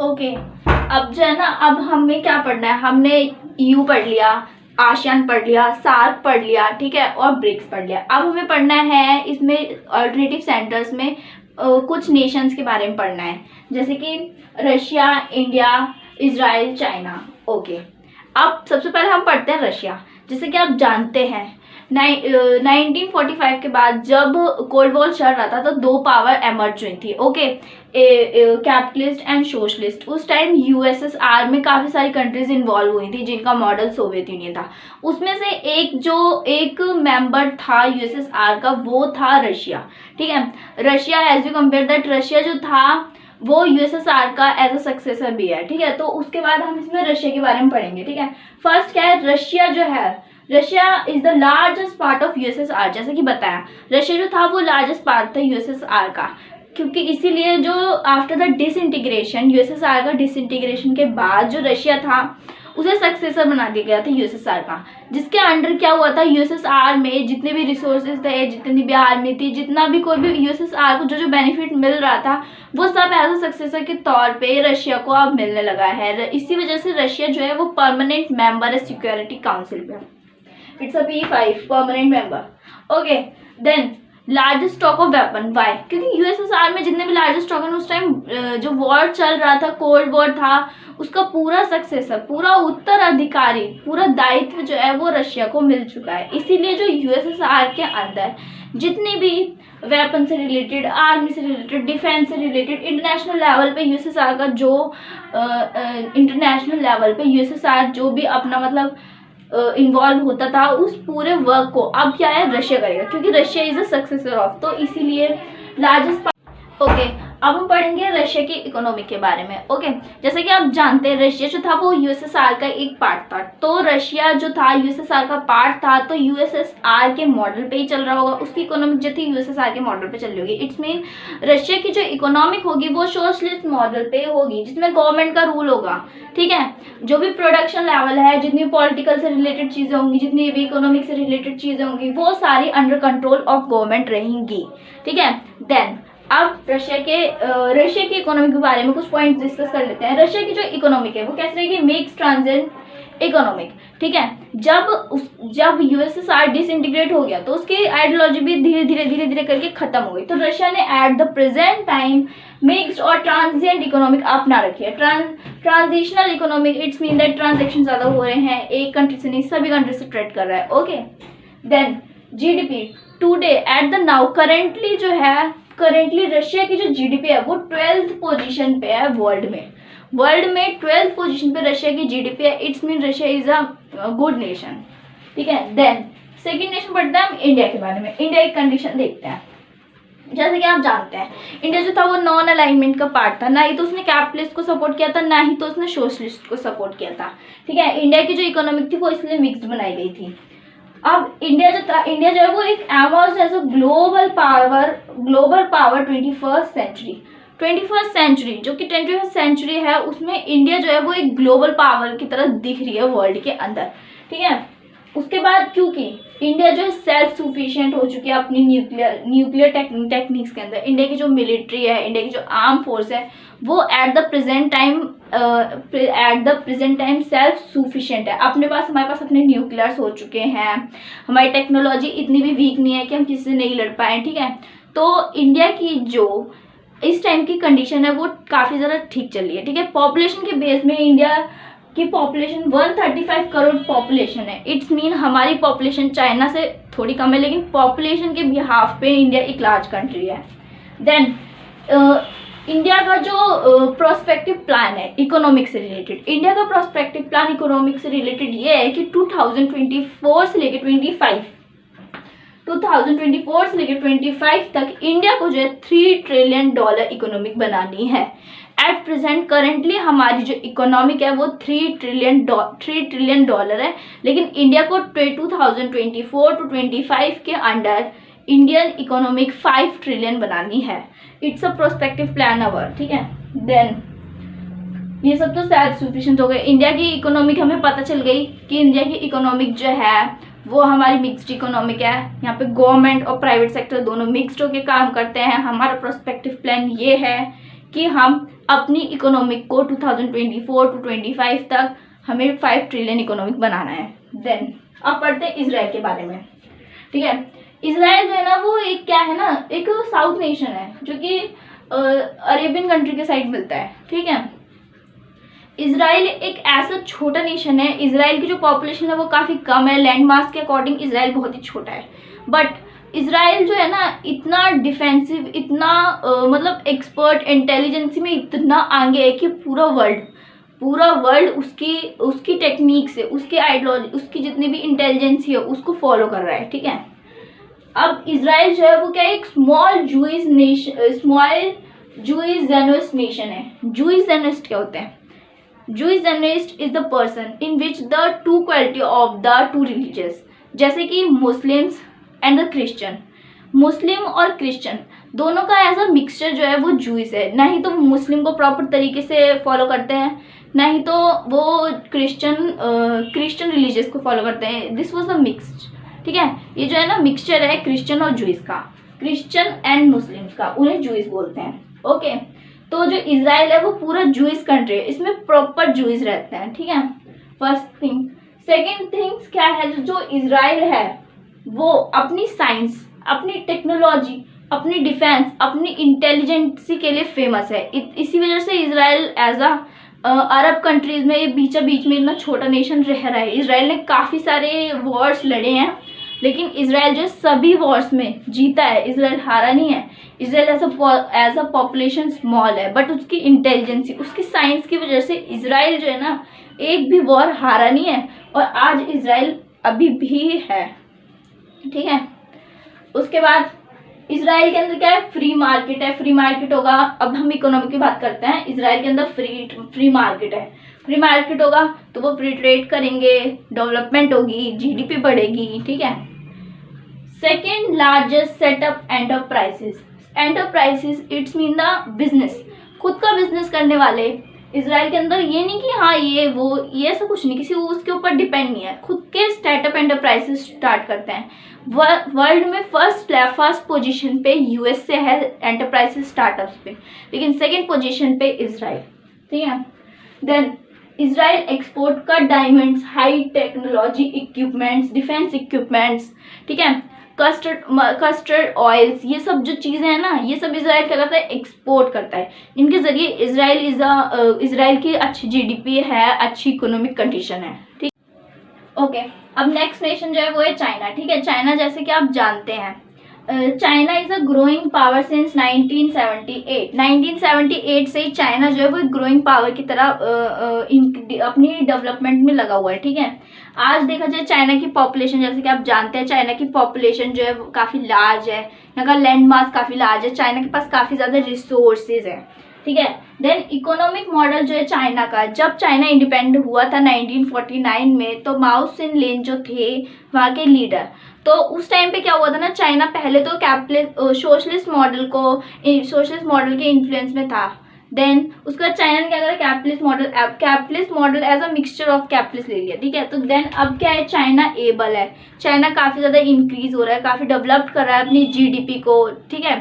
Okay, अब जो है ना, अब हमें क्या पढ़ना है, हमने EU पढ़ लिया, आसियान पढ़ लिया, सार्क पढ़ लिया, ठीक है, और ब्रिक्स पढ़ लिया। अब हमें पढ़ना है इसमें अल्टरनेटिव सेंटर्स में कुछ नेशंस के बारे में पढ़ना है, जैसे कि Russia, India, Israel, China. Okay, अब सबसे पहले हम पढ़ते हैं रशिया। जैसे कि आप जानते हैं 1945 के बाद जब कोल्ड वॉर चल रहा था तो दो पावर एमर्ज हुई थी। Okay, capitalist and socialist. उस टाइम USSR में काफ़ी सारी कंट्रीज इन्वॉल्व हुई थी जिनका मॉडल सोवियत यूनियन था। उसमें से एक मेंबर था USSR का, वो था रशिया। ठीक है, Russia as you compare that, Russia जो था वो USSR का एज अ सक्सेसर भी है। ठीक है, तो उसके बाद हम इसमें रशिया के बारे में पढ़ेंगे। ठीक है, फर्स्ट क्या है, रशिया जो है, Russia is the largest part of USSR। जैसे कि बताया, रशिया जो था वो लार्जेस्ट पार्ट था USSR का, क्योंकि इसीलिए जो आफ्टर द डिसइंटीग्रेशन, USSR का डिसइंटीग्रेशन के बाद जो रशिया था उसे सक्सेसर बना दिया गया था USSR का, जिसके अंडर क्या हुआ था, USSR में जितने भी रिसोर्सेज थे, जितनी भी आर्मी थी, जितना भी कोई भी USSR को जो जो बेनिफिट मिल रहा था, वो सब एज अ सक्सेसर के तौर पे रशिया को अब मिलने लगा है। इसी वजह से रशिया जो है वो परमानेंट मेंबर है सिक्योरिटी काउंसिल में। It's a P5 permanent member. Okay, then largest stock of weapon. Why? क्योंकि USSR में जितने भी लार्जेस्ट स्टॉक है, उस टाइम जो वॉर चल रहा था, कोल्ड वॉर था, उसका पूरा सक्सेसर, पूरा उत्तराधिकारी, पूरा दायित्व जो है वो रशिया को मिल चुका है। इसीलिए जो USSR के अंदर जितनी भी वेपन से रिलेटेड, आर्मी से रिलेटेड, डिफेंस से रिलेटेड, इंटरनेशनल लेवल पे USSR का जो इंटरनेशनल लेवल पे USSR जो भी अपना मतलब इन्वॉल्व होता था, उस पूरे वर्क को अब क्या है, रशिया करेगा, क्योंकि Russia is a successor of, तो इसीलिए लार्जेस्ट। ओके, अब हम पढ़ेंगे रशिया की इकोनॉमी के बारे में। ओके, जैसे कि आप जानते हैं रशिया जो था वो USSR का एक पार्ट था, तो रशिया जो था USSR का पार्ट था, तो USSR के मॉडल पे ही चल रहा होगा, उसकी इकोनॉमिक जो थी USSR के मॉडल पे चल रही होगी। इट्स मीन रशिया की जो इकोनॉमिक होगी वो सोशलिस्ट मॉडल पे होगी, जिसमें गवर्नमेंट का रूल होगा। ठीक है, जो भी प्रोडक्शन लेवल है, जितनी पॉलिटिकल से रिलेटेड चीज़ें होंगी, जितनी भी इकोनॉमिक से रिलेटेड चीज़ें होंगी, वो सारी अंडर कंट्रोल ऑफ गवर्नमेंट रहेंगी। ठीक है, देन अब रशिया की इकोनॉमी के बारे में कुछ पॉइंट्स डिस्कस कर लेते हैं। रशिया की जो इकोनॉमिक है वो कैसे रहेगी, मिक्स ट्रांजिट इकोनॉमिक। ठीक है, जब USSR डिसइंटीग्रेट हो गया तो उसकी आइडियोलॉजी भी धीरे धीरे करके खत्म हो गई, तो रशिया ने at the present time mixed और ट्रांजिएंट इकोनॉमिक अपना रखी है। Transitional economic, it's mean that transaction ज्यादा हो रहे हैं, एक कंट्री से नहीं सभी कंट्री से ट्रेड कर रहा है। Okay, then GDP today at the now, currently Russia की जो GDP है वो 12th पोजीशन पे है वर्ल्ड में 12th पोजीशन पे रशिया की GDP है। It's mean Russia is a good nation. ठीक है, देन सेकंड नेशन पढ़ते हैं हम इंडिया के बारे में। इंडिया की कंडीशन देखते हैं। जैसे कि आप जानते हैं इंडिया जो था वो नॉन अलाइनमेंट का पार्ट था, ना ही तो उसने कैपिटलिस्ट को सपोर्ट किया था, ना ही तो उसने सोशलिस्ट को सपोर्ट किया था। ठीक है, इंडिया की जो इकोनॉमिक थी वो इसलिए मिक्स्ड बनाई गई थी। अब इंडिया जो है वो एक emerge as a global power 21st century, जो कि 21st सेंचुरी है, उसमें इंडिया जो है वो एक ग्लोबल पावर की तरह दिख रही है वर्ल्ड के अंदर। ठीक है, उसके बाद क्योंकि इंडिया जो है सेल्फ सफिशिएंट हो चुकी है अपनी न्यूक्लियर टेक्निक्स के अंदर। इंडिया की जो मिलिट्री है, इंडिया की जो आर्म फोर्स है, वो at the present time self sufficient है। हमारे पास अपने न्यूक्लियर्स हो चुके हैं, हमारी टेक्नोलॉजी इतनी भी वीक नहीं है कि हम किसी से नहीं लड़ पाए। ठीक है, तो इंडिया की जो इस टाइम की कंडीशन है वो काफ़ी ज़्यादा ठीक चल रही है। ठीक है, पॉपुलेशन के बेस में इंडिया की पॉपुलेशन 135 करोड़ पॉपुलेशन है। इट्स मीन हमारी पॉपुलेशन चाइना से थोड़ी कम है, लेकिन पॉपुलेशन के बिहाफ पे इंडिया एक लार्ज कंट्री है। देन इंडिया का जो प्रोस्पेक्टिव प्लान है इकोनॉमिक से रिलेटेड, इंडिया का प्रोस्पेक्टिव प्लान इकोनॉमिक से रिलेटेड ये है कि 2024 से लेकर 2025 तक इंडिया को जो है $3 ट्रिलियन इकोनॉमिक बनानी है। एट प्रेजेंट करेंटली हमारी जो इकोनॉमिक है वो $3 ट्रिलियन है, लेकिन इंडिया को 2024 to 25 के अंडर इंडियन इकोनॉमिक 5 ट्रिलियन बनानी है। इट्स अ प्रोस्पेक्टिव प्लान अवर। ठीक है, देन ये सब तो सेल्फ सफिशिएंट हो गए। इंडिया की इकोनॉमिक हमें पता चल गई कि इंडिया की इकोनॉमिक जो है वो हमारी मिक्स्ड इकोनॉमिक है। यहाँ पे गवर्नमेंट और प्राइवेट सेक्टर दोनों मिक्स्ड होकर काम करते हैं। हमारा प्रोस्पेक्टिव प्लान ये है कि हम अपनी इकोनॉमिक को 2024 to 25 तक हमें 5 ट्रिलियन इकोनॉमिक बनाना है। देन अब पढ़ते हैं इसराइल के बारे में। ठीक है, इसराइल जो है ना वो एक क्या है ना, एक साउथ नेशन है जो कि अरेबियन कंट्री के साइड मिलता है। ठीक है, इसराइल एक ऐसा छोटा नेशन है, इसराइल की जो पॉपुलेशन है वो काफ़ी कम है, लैंड मास के अकॉर्डिंग इसराइल बहुत ही छोटा है, बट इसराइल जो है ना इतना डिफेंसिव, इतना मतलब एक्सपर्ट इंटेलिजेंसी में इतना आगे है कि पूरा वर्ल्ड उसकी टेक्निक से, उसके आइडियोलॉजी, उसकी जितनी भी इंटेलिजेंसी है उसको फॉलो कर रहा है। ठीक है, अब इसराइल जो है वो क्या है, एक स्मॉल जूइश ज़ेनिस्ट नेशन है। जूइश ज़ेनिस्ट क्या होते हैं? Jewish Zionist is the person in which the two quality of the two religions, जैसे कि मुस्लिम्स एंड द क्रिश्चियन, मुस्लिम और क्रिश्चियन दोनों का ऐसा मिक्सचर जो है वो जूइस है। ना ही तो मुस्लिम को प्रॉपर तरीके से फॉलो करते हैं, ना ही तो वो क्रिश्चियन रिलीजियस को फॉलो करते हैं। This was the mixed. ठीक है, ये जो है ना मिक्सचर है क्रिश्चियन और जूइस का, क्रिश्चियन एंड मुस्लिम्स का, उन्हें जूइस बोलते हैं। ओके, तो जो इसराइल है वो पूरा जूइस कंट्री है, इसमें प्रॉपर जूइस रहते हैं। ठीक है, फर्स्ट थिंग। सेकेंड थिंग्स क्या है, जो इसराइल है वो अपनी साइंस, अपनी टेक्नोलॉजी, अपनी डिफेंस, अपनी इंटेलिजेंसी के लिए फेमस है। इसी वजह से Israel as a Arab countries में बीच में इतना छोटा नेशन रह रहा है। इसराइल ने काफ़ी सारे वॉर्स लड़े हैं, लेकिन इसराइल जो सभी वॉर्स में जीता है, इसराइल हारा नहीं है। Israel as a population small है, बट उसकी इंटेलिजेंसी, उसकी साइंस की वजह से इसराइल जो है ना एक भी वॉर हारा नहीं है, और आज इसराइल अभी भी है। ठीक है, उसके बाद इसराइल के अंदर क्या है, फ्री मार्केट है। फ्री मार्केट होगा, अब हम इकोनॉमी की बात करते हैं। इसराइल के अंदर फ्री मार्केट है। फ्री मार्केट होगा तो वो फ्री ट्रेड करेंगे, डेवलपमेंट होगी, जीडीपी बढ़ेगी। ठीक है, second largest setup enterprises it's mean the business, खुद का बिजनेस करने वाले इसराइल के अंदर। ये नहीं कि हाँ ये ऐसा कुछ नहीं, किसी उसके ऊपर डिपेंड नहीं है, खुद के स्टार्टअप एंटरप्राइजेस स्टार्ट करते हैं। वर्ल्ड में फर्स्ट पोजीशन पे यूएस से है एंटरप्राइजेस स्टार्टअप्स पे, लेकिन सेकेंड पोजीशन पे इसराइल। ठीक है, देन इसराइल एक्सपोर्ट का diamonds, high technology equipments, defence equipments. ठीक है, कस्टर्ड ऑयल्स, ये सब जो चीज़ें हैं ना, ये सब इसराइल क्या करता है, एक्सपोर्ट करता है। इनके ज़रिए इसराइल की अच्छी जीडीपी है, अच्छी इकोनॉमिक कंडीशन है। ठीक, ओके, अब नेक्स्ट नेशन जो है वो है चाइना। ठीक है, चाइना जैसे कि आप जानते हैं, China is a growing power since 1978 से ही चाइना जो है वो ग्रोइंग पावर की तरह अपनी डेवलपमेंट में लगा हुआ है। ठीक है, आज देखा जाए चाइना की पॉपुलेशन, जैसे कि आप जानते हैं चाइना की पॉपुलेशन जो है वो काफ़ी लार्ज है, यहाँ का लैंड मास काफ़ी लार्ज है, चाइना के पास काफ़ी ज़्यादा रिसोर्सेज है। ठीक है, देन इकोनॉमिक मॉडल जो है चाइना का, जब चाइना इंडिपेंडेंट हुआ था 1949 में, तो माओ सेन लेन जो थे वहाँ के लीडर, तो उस टाइम पे क्या हुआ था ना, चाइना पहले तो सोशलिस्ट मॉडल के इन्फ्लुएंस में था। देन उसके बाद चाइना ने क्या करा, capitalist model as a mixture of capitalist ले लिया। ठीक है, तो देन अब क्या है, चाइना एबल है, चाइना काफ़ी ज़्यादा इंक्रीज हो रहा है, काफ़ी डेवलप्ड कर रहा है अपनी जीडीपी को। ठीक है,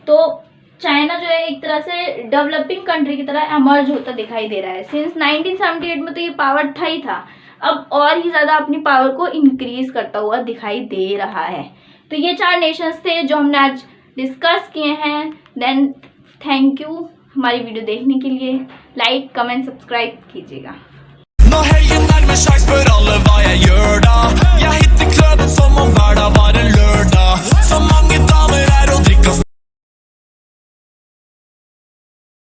तो चाइना जो है एक तरह से डेवलपिंग कंट्री की तरह एमर्ज होता दिखाई दे रहा है। सिंस 1978 में तो ये पावर था ही था, अब और ही ज़्यादा अपनी पावर को इंक्रीज करता हुआ दिखाई दे रहा है। तो ये 4 नेशंस थे जो हमने आज डिस्कस किए हैं। देन थैंक यू हमारी वीडियो देखने के लिए। लाइक, कमेंट, सब्सक्राइब कीजिएगा।